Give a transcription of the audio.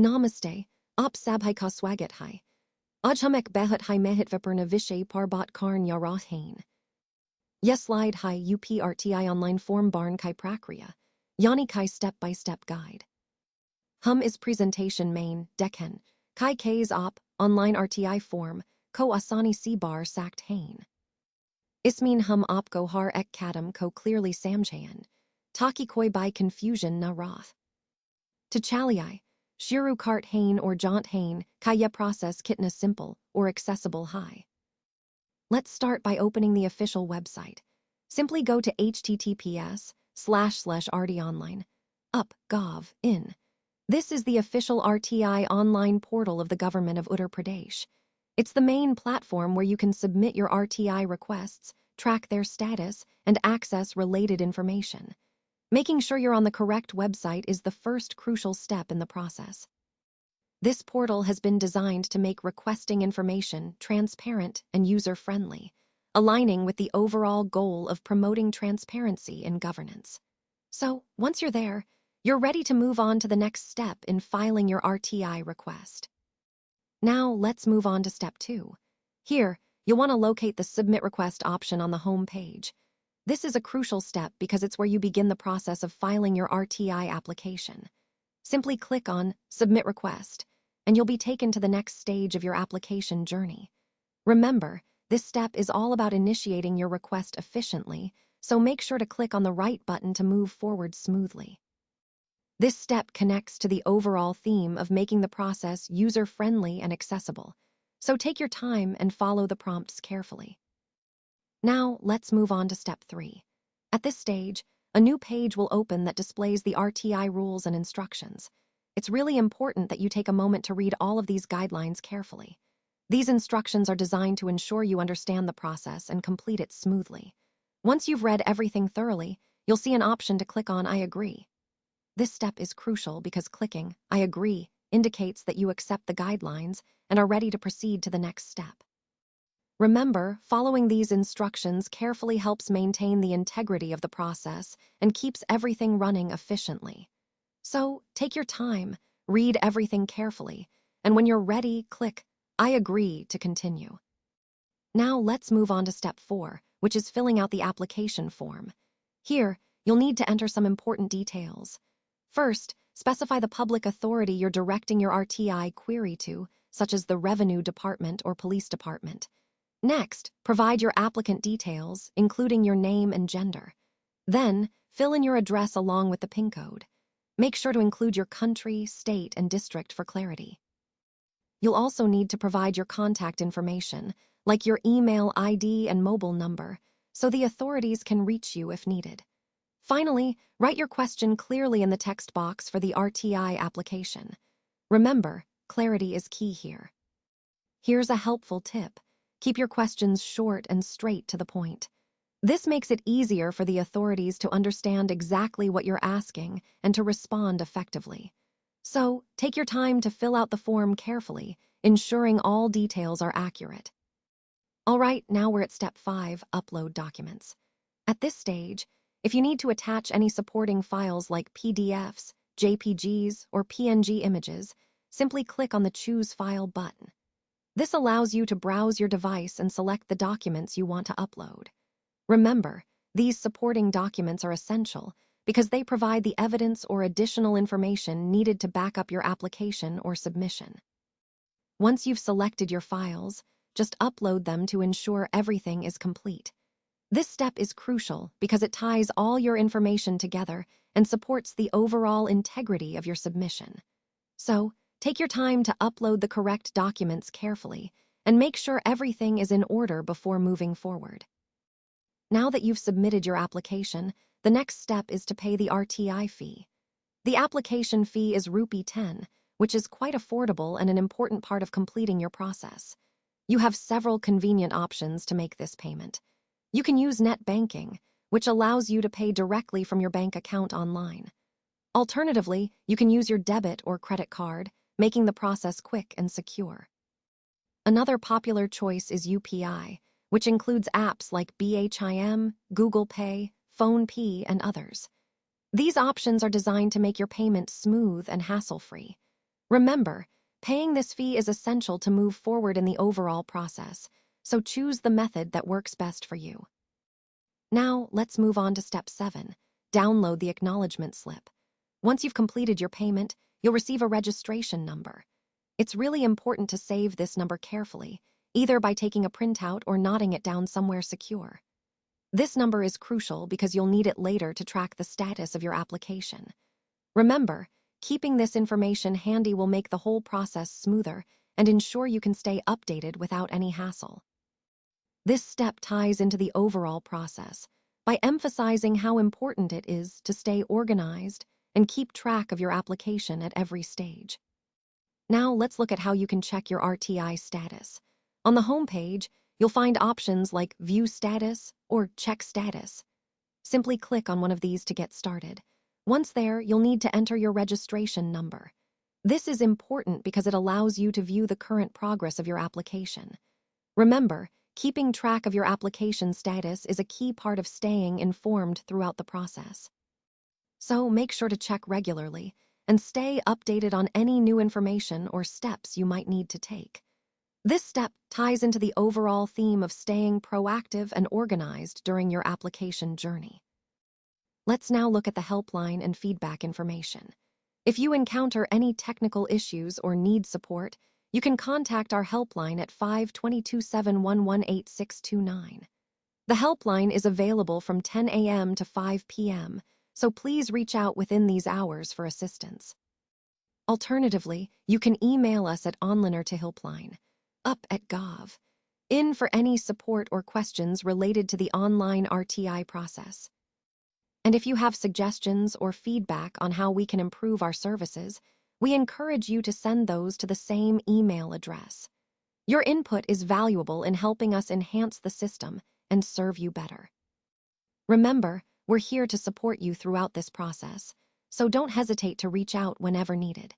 Namaste, op sabhai ka swagat hai. Aj hum ek behat hai mehit viperna vishay parbat karn yaroth hain. Yes slide hai up RTI Online Form barn kai prakriya. Yani kai step-by-step guide. Hum is presentation main, dekhen. Kai K's op, online RTI form, ko asani si bar sact hain. Ismin hum op go har ek kadam ko clearly samchayan. Taki koi by confusion na roth. To chaliai, shiru kart hain or jaunt hain, kaya process kitna simple or accessible high. Let's start by opening the official website. Simply go to https://rtonline. Up.gov in. This is the official RTI online portal of the government of Uttar Pradesh. It's the main platform where you can submit your RTI requests, track their status, and access related information. Making sure you're on the correct website is the first crucial step in the process. This portal has been designed to make requesting information transparent and user-friendly, aligning with the overall goal of promoting transparency in governance. So, once you're there, you're ready to move on to the next step in filing your RTI request. Now, let's move on to step 2. Here, you'll want to locate the Submit Request option on the home page. This is a crucial step because it's where you begin the process of filing your RTI application. Simply click on Submit Request, and you'll be taken to the next stage of your application journey. Remember, this step is all about initiating your request efficiently, so make sure to click on the right button to move forward smoothly. This step connects to the overall theme of making the process user-friendly and accessible, so take your time and follow the prompts carefully. Now, let's move on to step 3. At this stage, a new page will open that displays the RTI rules and instructions. It's really important that you take a moment to read all of these guidelines carefully. These instructions are designed to ensure you understand the process and complete it smoothly. Once you've read everything thoroughly, you'll see an option to click on I agree. This step is crucial because clicking I agree indicates that you accept the guidelines and are ready to proceed to the next step. Remember, following these instructions carefully helps maintain the integrity of the process and keeps everything running efficiently. So, take your time, read everything carefully, and when you're ready, click I agree to continue. Now let's move on to step 4, which is filling out the application form. Here, you'll need to enter some important details. First, specify the public authority you're directing your RTI query to, such as the Revenue Department or Police Department. Next, provide your applicant details, including your name and gender. Then, fill in your address along with the PIN code. Make sure to include your country, state, and district for clarity. You'll also need to provide your contact information, like your email ID and mobile number, so the authorities can reach you if needed. Finally, write your question clearly in the text box for the RTI application. Remember, clarity is key here. Here's a helpful tip. Keep your questions short and straight to the point. This makes it easier for the authorities to understand exactly what you're asking and to respond effectively. So, take your time to fill out the form carefully, ensuring all details are accurate. All right, now we're at step 5, upload documents. At this stage, if you need to attach any supporting files like PDFs, JPGs, or PNG images, simply click on the Choose File button. This allows you to browse your device and select the documents you want to upload. Remember, these supporting documents are essential because they provide the evidence or additional information needed to back up your application or submission. Once you've selected your files, just upload them to ensure everything is complete. This step is crucial because it ties all your information together and supports the overall integrity of your submission. So, take your time to upload the correct documents carefully and make sure everything is in order before moving forward. Now that you've submitted your application, the next step is to pay the RTI fee. The application fee is Rupee 10, which is quite affordable and an important part of completing your process. You have several convenient options to make this payment. You can use net banking, which allows you to pay directly from your bank account online. Alternatively, you can use your debit or credit card, making the process quick and secure. Another popular choice is UPI, which includes apps like BHIM, Google Pay, PhonePe, and others. These options are designed to make your payment smooth and hassle-free. Remember, paying this fee is essential to move forward in the overall process, so choose the method that works best for you. Now, let's move on to step 7. Download the acknowledgement slip. Once you've completed your payment, you'll receive a registration number. It's really important to save this number carefully, either by taking a printout or noting it down somewhere secure. This number is crucial because you'll need it later to track the status of your application. Remember, keeping this information handy will make the whole process smoother and ensure you can stay updated without any hassle. This step ties into the overall process by emphasizing how important it is to stay organized and keep track of your application at every stage. Now let's look at how you can check your RTI status. On the home page, you'll find options like View Status or Check Status. Simply click on one of these to get started. Once there, you'll need to enter your registration number. This is important because it allows you to view the current progress of your application. Remember, keeping track of your application status is a key part of staying informed throughout the process. So make sure to check regularly and stay updated on any new information or steps you might need to take. This step ties into the overall theme of staying proactive and organized during your application journey. Let's now look at the helpline and feedback information. If you encounter any technical issues or need support, you can contact our helpline at 522-711-8629. The helpline is available from 10 a.m. to 5 p.m., so please reach out within these hours for assistance. Alternatively, you can email us at onlinertohelpline@gov in for any support or questions related to the online RTI process. And if you have suggestions or feedback on how we can improve our services, we encourage you to send those to the same email address. Your input is valuable in helping us enhance the system and serve you better. Remember, we're here to support you throughout this process, so don't hesitate to reach out whenever needed.